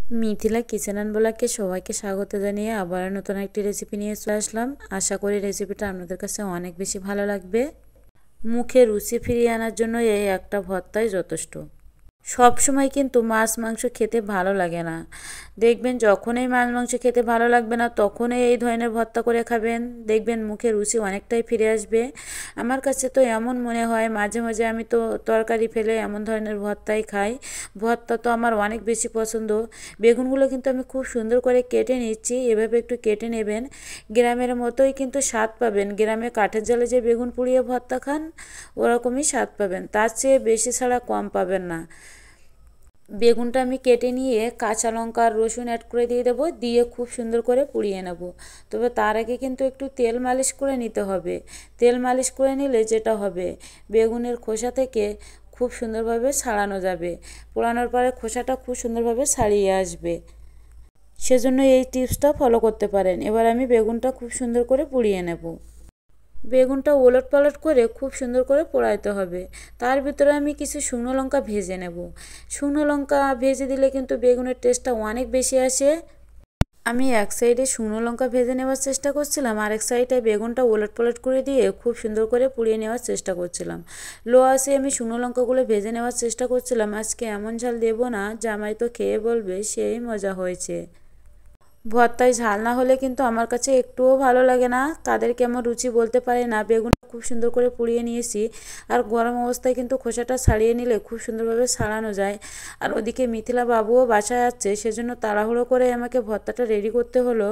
Mithila kitchen and ব্লগে সবাইকে স্বাগত জানিয়ে আবার নতুন একটি রেসিপি নিয়ে চলে আসলাম। আশা করি রেসিপিটা আপনাদের কাছে অনেক বেশি ভালো লাগবে। মুখে রুচি ফিরিয়ে আনার জন্য এই একটা ভর্তাই যথেষ্ট। সব সময় কিন্তু মাছ মাংস খেতে ভালো লাগে না। দেখবেন যখনই মাছ মাংস খেতে ভালো লাগবে না তখনই এই ধরনের ভর্তা করে খাবেন, দেখবেন মুখে রুচি অনেকটাই ফিরে আসবে। আমার কাছে তো এমন মনে হয়, মাঝে মাঝে আমি তো তরকারি ফেলে এমন ধরনের ভর্তাই খাই। ভর্তা তো আমার অনেক বেশি পছন্দ। বেগুনগুলো কিন্তু আমি খুব সুন্দর করে কেটে নিচ্ছি, এভাবে একটু কেটে নেবেন। গ্রামের মতোই কিন্তু স্বাদ পাবেন। গ্রামে কাঠের জালে যে বেগুন পুড়িয়ে ভর্তা খান ওরকমই স্বাদ পাবেন, তার চেয়ে বেশি ছাড়া কম পাবেন না। বেগুনটা আমি কেটে নিয়ে কাঁচা লঙ্কা আর রসুন অ্যাড করে দিয়ে দেবো, দিয়ে খুব সুন্দর করে পুড়িয়ে নেব। তবে তার আগে কিন্তু একটু তেল মালিশ করে নিতে হবে। তেল মালিশ করে নিলে যেটা হবে, বেগুনের খোসা থেকে খুব সুন্দরভাবে ছাড়ানো যাবে। পোড়ানোর পরে খোসাটা খুব সুন্দরভাবে ছাড়িয়ে আসবে। সেজন্য এই টিপসটা ফলো করতে পারেন। এবার আমি বেগুনটা খুব সুন্দর করে পুড়িয়ে নেব। বেগুনটা ওলট পালট করে খুব সুন্দর করে পোড়াইতে হবে। তার ভিতরে আমি কিছু শুকনো লঙ্কা ভেজে নেব। শুকনো লঙ্কা ভেজে দিলে কিন্তু বেগুনের টেস্টটা অনেক বেশি আসে। আমি এক সাইডে শুকনো লঙ্কা ভেজে নেওয়ার চেষ্টা করছিলাম, আর এক সাইডে বেগুনটা ওলট পালট করে দিয়ে খুব সুন্দর করে পুড়িয়ে নেওয়ার চেষ্টা করছিলাম। লো আসে আমি শুকনো লঙ্কাগুলো ভেজে নেওয়ার চেষ্টা করছিলাম। আজকে এমন ঝাল দেবো না, জামাই তো খেয়ে বলবে সেই মজা হয়েছে। ভর্তায় ঝাল না হলে কিন্তু আমার কাছে একটুও ভালো লাগে না। তাদের কেমন রুচি বলতে পারে না। বেগুন খুব সুন্দর করে পুড়িয়ে নিয়েছি, আর গরম অবস্থায় কিন্তু খোসাটা ছাড়িয়ে নিলে খুব সুন্দরভাবে ছাড়ানো যায়। আর ওদিকে মিথিলা বাবুও বাসায় আছে, সেজন্য তাড়াহুড়ো করে আমাকে ভর্তাটা রেডি করতে হলো।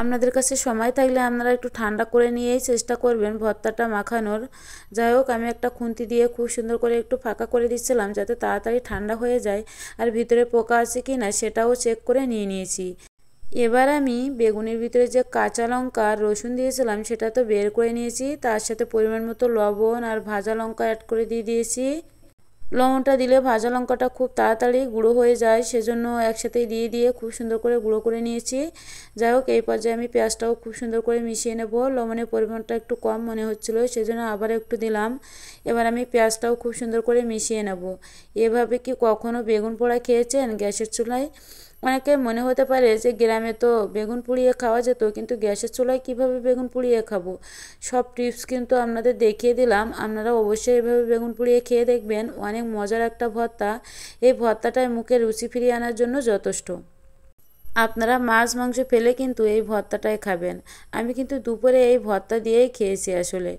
আপনাদের কাছে সময় থাকলে আপনারা একটু ঠান্ডা করে নিয়েই চেষ্টা করবেন ভর্তাটা মাখানোর। যাই হোক, আমি একটা খুন্তি দিয়ে খুব সুন্দর করে একটু ফাঁকা করে দিচ্ছিলাম যাতে তাড়াতাড়ি ঠান্ডা হয়ে যায়, আর ভিতরে পোকা আছে কি না সেটাও চেক করে নিয়ে নিয়েছি। এবার আমি বেগুনের ভিতরে যে কাঁচা লঙ্কা আর রসুন দিয়েছিলাম সেটা তো বের করে নিয়েছি, তার সাথে পরিমাণ মতো লবণ আর ভাজা লঙ্কা অ্যাড করে দিয়ে দিয়েছি। লবণটা দিলে ভাজা লঙ্কাটা খুব তাড়াতাড়ি গুঁড়ো হয়ে যায়, সেজন্য একসাথে দিয়ে দিয়ে খুব সুন্দর করে গুঁড়ো করে নিয়েছি। যাই হোক, এই পর্যায়ে আমি পেঁয়াজটাও খুব সুন্দর করে মিশিয়ে নেব। লবণের পরিমাণটা একটু কম মনে হচ্ছিলো, সেজন্য আবার একটু দিলাম। এবার আমি পেঁয়াজটাও খুব সুন্দর করে মিশিয়ে নেব। এভাবে কি কখনো বেগুন পোড়া খেয়েছেন গ্যাসের চুলায়? অনেকে মনে হতে পারে যে গ্রামে তো বেগুন পুড়িয়ে খাওয়া যেত, কিন্তু গ্যাসের চুলায় কীভাবে বেগুন পুড়িয়ে খাবো, সব টিপস কিন্তু আপনাদের দেখিয়ে দিলাম। আপনারা অবশ্যই এভাবে বেগুন পুড়িয়ে খেয়ে দেখবেন, অনেক মজার একটা ভর্তা। এই ভর্তাটায় মুখে রুচি ফিরিয়ে আনার জন্য যথেষ্ট। আপনারা মাছ মাংস ফেলে কিন্তু এই ভর্তাটাই খাবেন। আমি কিন্তু দুপুরে এই ভর্তা দিয়েই খেয়েছি আসলে।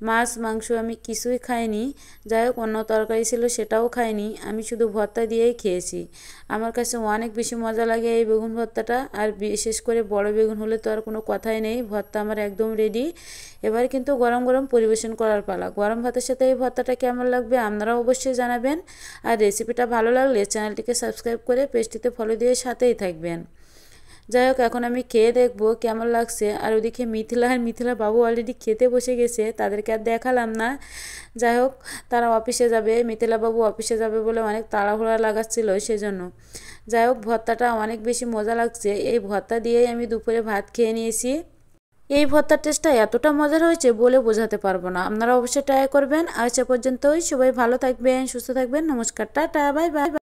মাছ মাংস আমি কিছুই খাইনি। যাই হোক, অন্য তরকারি ছিল সেটাও খাইনি, আমি শুধু ভর্তা দিয়েই খেয়েছি। আমার কাছে অনেক বেশি মজা লাগে এই বেগুন ভর্তাটা, আর বিশেষ করে বড় বেগুন হলে তো আর কোনো কথাই নেই। ভর্তা আমার একদম রেডি। এবার কিন্তু গরম গরম পরিবেশন করার পালা। গরম ভাতের সাথে এই ভর্তাটা কেমন লাগবে আপনারা অবশ্যই জানাবেন। আর রেসিপিটা ভালো লাগলে চ্যানেলটিকে সাবস্ক্রাইব করে পেজটিতে ফলো দিয়ে সাথেই থাকবেন। যাই হোক, এখন আমি খেয়ে দেখবো কেমন লাগছে। আর ওদিকে মিথিলা বাবু অলরেডি খেতে বসে গেছে, তাদেরকে আর দেখালাম না। যাই হোক, তারা অফিসে যাবে, মিথিলা বাবু অফিসে যাবে বলে অনেক তাড়াহুড়া লাগাচ্ছিল সেজন্য। যাই হোক, ভর্তাটা অনেক বেশি মজা লাগছে। এই ভর্তা দিয়েই আমি দুপুরে ভাত খেয়ে নিয়েছি। এই ভর্তার টেস্টটা এতটা মজার হয়েছে বলে বোঝাতে পারবো না। আপনারা অবশ্যই ট্রাই করবেন। আজ এ পর্যন্তই। সবাই ভালো থাকবেন, সুস্থ থাকবেন। নমস্কার, টাটা, বাই বাই।